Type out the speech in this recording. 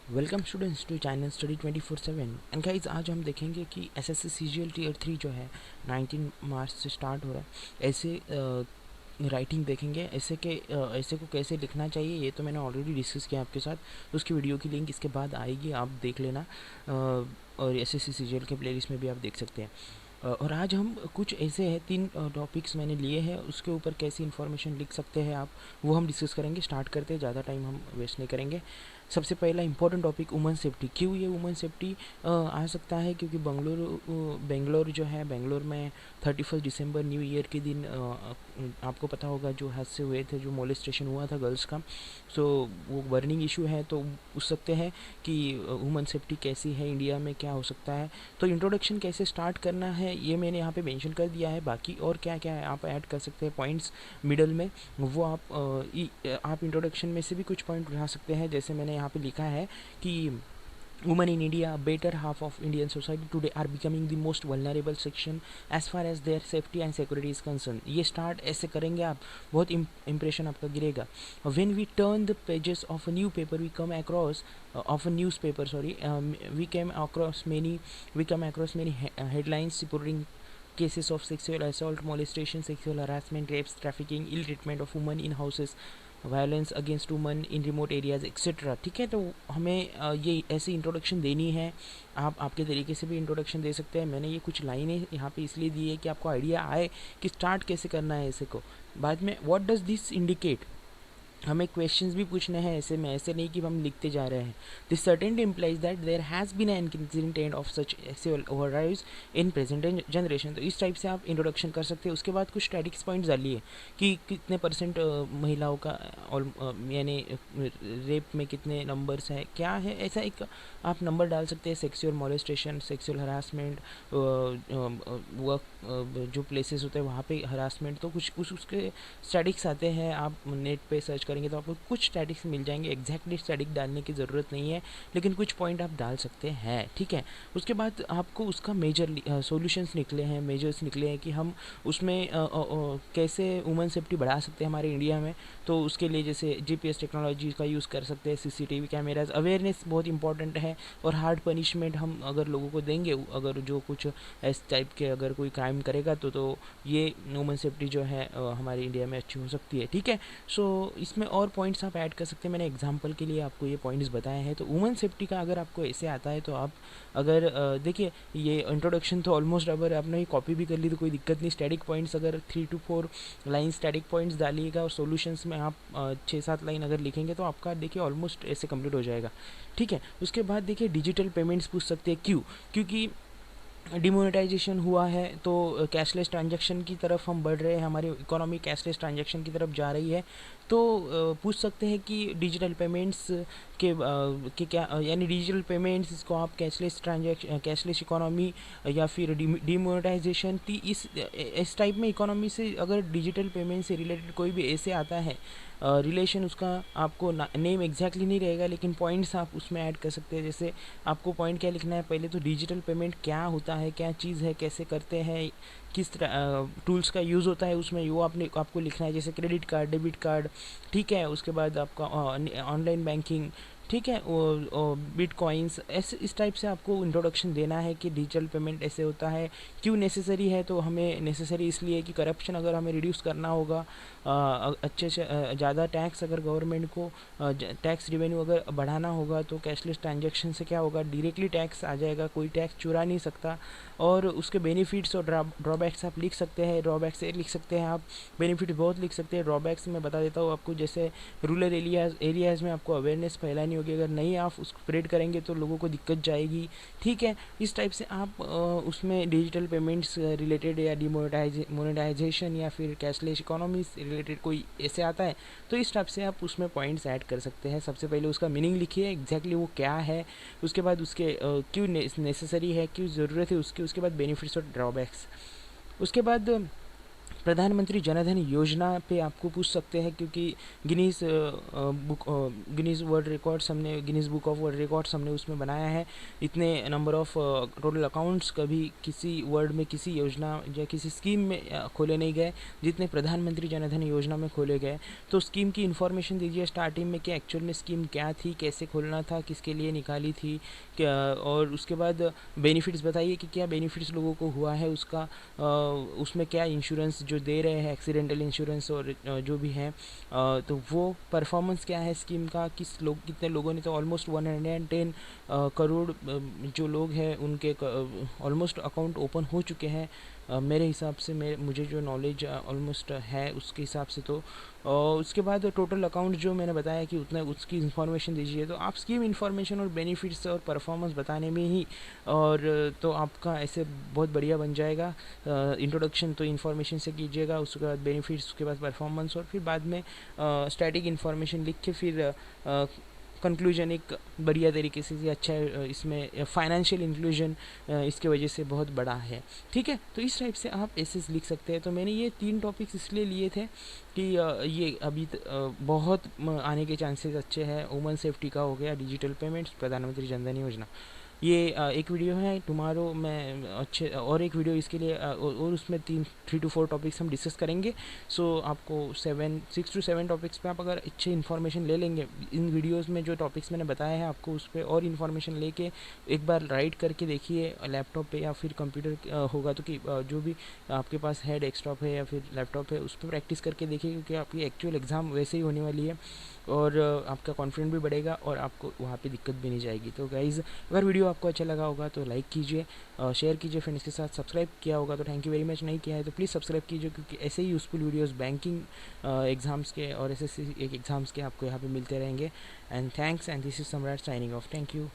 Welcome students to channel study 24/7 and guys आज हम देखेंगे कि एसएससी सीजीएल टीयर 3 जो है 19 मार्च से स्टार्ट हो रहा है। ऐसे राइटिंग देखेंगे, ऐसे को कैसे लिखना चाहिए ये तो मैंने ऑलरेडी डिस्कस किया आपके साथ। उसकी वीडियो की लिंक इसके बाद आएगी, आप देख लेना। और एसएससी सीजीएल के प्लेलिस्ट में भी आप देख सकते हैं। और आज हम कुछ ऐसे हैं 3 टॉपिक्स मैंने लिए हैं, उसके ऊपर कैसी इन्फॉर्मेशन लिख सकते हैं आप, वो हम डिस्कस करेंगे। स्टार्ट करते हैं, ज़्यादा टाइम हम वेस्ट नहीं करेंगे। सबसे पहला इंपॉर्टेंट टॉपिक वुमेन सेफ्टी। क्यों ये वुमेन सेफ्टी आ सकता है? क्योंकि बेंगलोर जो है, बेंगलोर में 31 दिसंबर न्यू ईयर के दिन आपको पता होगा जो हादसे हुए थे, जो मोलेस्टेशन हुआ था गर्ल्स का। सो वो बर्निंग इशू है, तो पूछ सकते हैं कि वुमेन सेफ्टी कैसी है इंडिया में, क्या हो सकता है। तो इंट्रोडक्शन कैसे स्टार्ट करना है ये मैंने यहाँ पे मेंशन कर दिया है। बाकी और क्या क्या है आप ऐड कर सकते हैं पॉइंट्स मिडल में, वो आप इंट्रोडक्शन में से भी कुछ पॉइंट उठा सकते हैं। जैसे मैंने यहाँ पे लिखा है कि women in India, better half of Indian society today, are becoming the most vulnerable section as far as their safety and security is concerned। ये स्टार्ट ऐसे करेंगे आप, बहुत इम्प्रेशन आपका गिरेगा। when we turn the pages of a new paper we come across of a newspaper sorry we come across many headlines reporting cases of sexual assault, molestation, sexual harassment, rapes, trafficking, ill treatment of women in houses, violence against woman in remote areas etcetera. ठीक है, तो हमें ये ऐसी introduction देनी है। आप आपके तरीके से भी इंट्रोडक्शन दे सकते हैं। मैंने ये कुछ लाइनें यहाँ पे इसलिए दी है कि आपको आइडिया आए कि स्टार्ट कैसे करना है ऐसे को। बाद में व्हाट डज दिस इंडिकेट, हमें क्वेश्चंस भी पूछने हैं ऐसे में, ऐसे नहीं कि हम लिखते जा रहे हैं। This certainly implies that there has been an increasing trend of such sexual overrise in present generation. तो इस टाइप से आप इंट्रोडक्शन कर सकते हैं। उसके बाद कुछ स्टैटिक्स पॉइंट्स डालिए कि कितने परसेंट महिलाओं का यानी रेप में कितने नंबर्स हैं, क्या है, ऐसा एक आप नंबर डाल सकते हैं। Sexual molestation, sexual harassment, work जो प्लेसेस होते हैं वहाँ पे हरासमेंट, तो कुछ उसके स्टैटिक्स आते हैं। आप नेट पे सर्च करेंगे तो आपको कुछ स्टैटिक्स मिल जाएंगे। एग्जैक्टली स्टैटिक डालने की ज़रूरत नहीं है, लेकिन कुछ पॉइंट आप डाल सकते हैं। ठीक है, उसके बाद आपको उसका मेजर सॉल्यूशंस निकले हैं, मेजर्स निकले हैं कि हम उसमें कैसे वुमेन सेफ्टी बढ़ा सकते हैं हमारे इंडिया में। तो उसके लिए जैसे जीपीएस टेक्नोलॉजी का यूज़ कर सकते हैं, सीसीटीवी कैमराज, अवेयरनेस बहुत इंपॉर्टेंट है। और हार्ड पनिशमेंट हम अगर लोगों को देंगे, अगर जो कुछ इस टाइप के अगर कोई क्राइम करेगा तो ये वुमेन सेफ्टी जो है हमारे इंडिया में अच्छी हो सकती है। ठीक है, सो इसमें और पॉइंट्स आप ऐड कर सकते हैं। मैंने एग्जांपल के लिए आपको ये पॉइंट्स बताए हैं। तो वुमेन सेफ्टी का अगर आपको ऐसे आता है तो आप अगर देखिए ये इंट्रोडक्शन तो ऑलमोस्ट, अगर आपने ये कॉपी भी कर ली तो कोई दिक्कत नहीं। स्टैटिक पॉइंट्स अगर 3 to 4 लाइन स्टैटिक पॉइंट्स डालिएगा और सॉल्यूशंस में आप 6-7 लाइन अगर लिखेंगे तो आपका देखिए ऑलमोस्ट ऐसे कंप्लीट हो जाएगा। ठीक है, उसके बाद देखिए डिजिटल पेमेंट्स पूछ सकते हैं। क्यों? क्योंकि डिमोनेटाइजेशन हुआ है तो कैशलेस ट्रांजैक्शन की तरफ हम बढ़ रहे हैं, हमारी इकोनॉमी कैशलेस ट्रांजैक्शन की तरफ जा रही है। तो पूछ सकते हैं कि डिजिटल पेमेंट्स के क्या यानी डिजिटल पेमेंट्स, इसको आप कैशलेस ट्रांजैक्शन, कैशलेस इकोनॉमी या फिर डिमोनेटाइजेशन, इस टाइप में इकोनॉमी से अगर डिजिटल पेमेंट से रिलेटेड कोई भी ऐसे आता है रिलेशन, उसका आपको नेम एग्जैक्टली नहीं रहेगा, लेकिन पॉइंट्स आप उसमें ऐड कर सकते हैं। जैसे आपको पॉइंट क्या लिखना है, पहले तो डिजिटल पेमेंट क्या होता है, क्या चीज़ है, कैसे करते हैं, किस तरह टूल्स का यूज़ होता है उसमें, वो आपको लिखना है। जैसे क्रेडिट कार्ड, डेबिट कार्ड, ठीक है। उसके बाद आपका ऑनलाइन बैंकिंग, ठीक है, बिटकॉइंस, ऐसे इस टाइप से आपको इंट्रोडक्शन देना है कि डिजिटल पेमेंट ऐसे होता है, क्यों नेसेसरी है। तो हमें नेसेसरी इसलिए कि करप्शन अगर हमें रिड्यूस करना होगा, अच्छे से ज़्यादा टैक्स अगर गवर्नमेंट को टैक्स रिवेन्यू अगर बढ़ाना होगा, तो कैशलेस ट्रांजैक्शन से क्या होगा, डायरेक्टली टैक्स आ जाएगा, कोई टैक्स चुरा नहीं सकता। और उसके बेनिफिट्स और ड्रॉबैक्स आप लिख सकते हैं। ड्रॉबैक्स लिख सकते हैं आप, बेनिफिट बहुत लिख सकते हैं। ड्रॉबैक्स मैं बता देता हूँ आपको। जैसे रूरल एरियाज़ में आपको अवेयरनेस फैलानी होगी, अगर नहीं आप उसको स्प्रेड करेंगे तो लोगों को दिक्कत जाएगी। ठीक है, इस टाइप से आप उसमें डिजिटल पेमेंट्स रिलेटेड या मोनेटाइजेशन या फिर कैशलेस इकोनॉमी से रिलेटेड कोई ऐसे आता है तो इस टाइप से आप उसमें पॉइंट्स ऐड कर सकते हैं। सबसे पहले उसका मीनिंग लिखिए, एग्जैक्टली वो क्या है। उसके बाद उसके क्यों नेसेसरी है, क्यों ज़रूरत है उसकी। उसके बाद बेनिफिट्स और ड्रॉबैक्स। उसके बाद प्रधानमंत्री जनधन योजना पे आपको पूछ सकते हैं, क्योंकि Guinness Guinness book of world records हमने उसमें बनाया है। इतने नंबर ऑफ टोटल अकाउंट्स कभी किसी वर्ल्ड में किसी योजना या किसी स्कीम में खोले नहीं गए जितने प्रधानमंत्री जनधन योजना में खोले गए। तो स्कीम की इन्फॉर्मेशन दीजिए स्टार्टिंग में कि एक्चुअल में स्कीम क्या थी, कैसे खोलना था, किसके लिए निकाली थी क्या, और उसके बाद बेनिफिट्स बताइए कि क्या बेनिफिट्स लोगों को हुआ है उसका, उसमें क्या इंश्योरेंस जो दे रहे हैं, एक्सीडेंटल इंश्योरेंस और जो भी है, तो वो परफॉर्मेंस क्या है स्कीम का, कितने लोगों ने, तो ऑलमोस्ट 110 करोड़ जो लोग हैं उनके ऑलमोस्ट अकाउंट ओपन हो चुके हैं मेरे हिसाब से, मुझे जो नॉलेज ऑलमोस्ट है उसके हिसाब से। तो उसके बाद टोटल अकाउंट जो मैंने बताया कि उतना उसकी इन्फॉर्मेशन दीजिए। तो आप स्कीम इन्फॉर्मेशन और बेनिफिट्स और परफॉर्मेंस बताने में ही, और तो आपका ऐसे बहुत बढ़िया बन जाएगा। इंट्रोडक्शन तो इन्फॉर्मेशन से कीजिएगा, उसके बाद बेनिफिट्स, उसके बाद परफॉर्मेंस, और फिर बाद में स्टैटिक इन्फॉर्मेशन लिख के फिर कंक्लूजन एक बढ़िया तरीके से अच्छा इसमें फाइनेंशियल इंक्लूजन इसके वजह से बहुत बड़ा है। ठीक है, तो इस टाइप से आप ऐसे लिख सकते हैं। तो मैंने ये 3 टॉपिक्स इसलिए लिए थे कि ये अभी बहुत आने के चांसेस अच्छे हैं। वुमन सेफ्टी का हो गया, डिजिटल पेमेंट्स, प्रधानमंत्री जनधन योजना, ये एक वीडियो है। टुमारो मैं अच्छे और एक वीडियो इसके लिए और उसमें 3 to 4 टॉपिक्स हम डिस्कस करेंगे। सो आपको 6 to 7 टॉपिक्स पे आप अगर अच्छी इन्फॉर्मेशन ले लेंगे, इन वीडियोस में जो टॉपिक्स मैंने बताए हैं आपको उस पर और इन्फॉर्मेशन लेके एक बार राइट करके देखिए लैपटॉप पे या फिर कंप्यूटर होगा तो कि जो भी आपके पास है, डेस्कटॉप है या फिर लैपटॉप है, उस पर प्रैक्टिस करके देखिए, क्योंकि आपकी एक्चुअल एग्ज़ाम वैसे ही होने वाली है और आपका कॉन्फिडेंस भी बढ़ेगा और आपको वहाँ पे दिक्कत भी नहीं जाएगी। तो गाइज़, अगर वीडियो आपको अच्छा लगा होगा तो लाइक कीजिए, शेयर कीजिए फ्रेंड्स के साथ, सब्सक्राइब किया होगा तो थैंक यू वेरी मच, नहीं किया है तो प्लीज़ सब्सक्राइब कीजिए, क्योंकि ऐसे ही यूज़फुल वीडियोस बैंकिंग एग्ज़ाम्स के और SSC एग्ज़ाम्स के आपको यहाँ पे मिलते रहेंगे। And thanks, and this is सम्राट साइनिंग ऑफ, थैंक यू।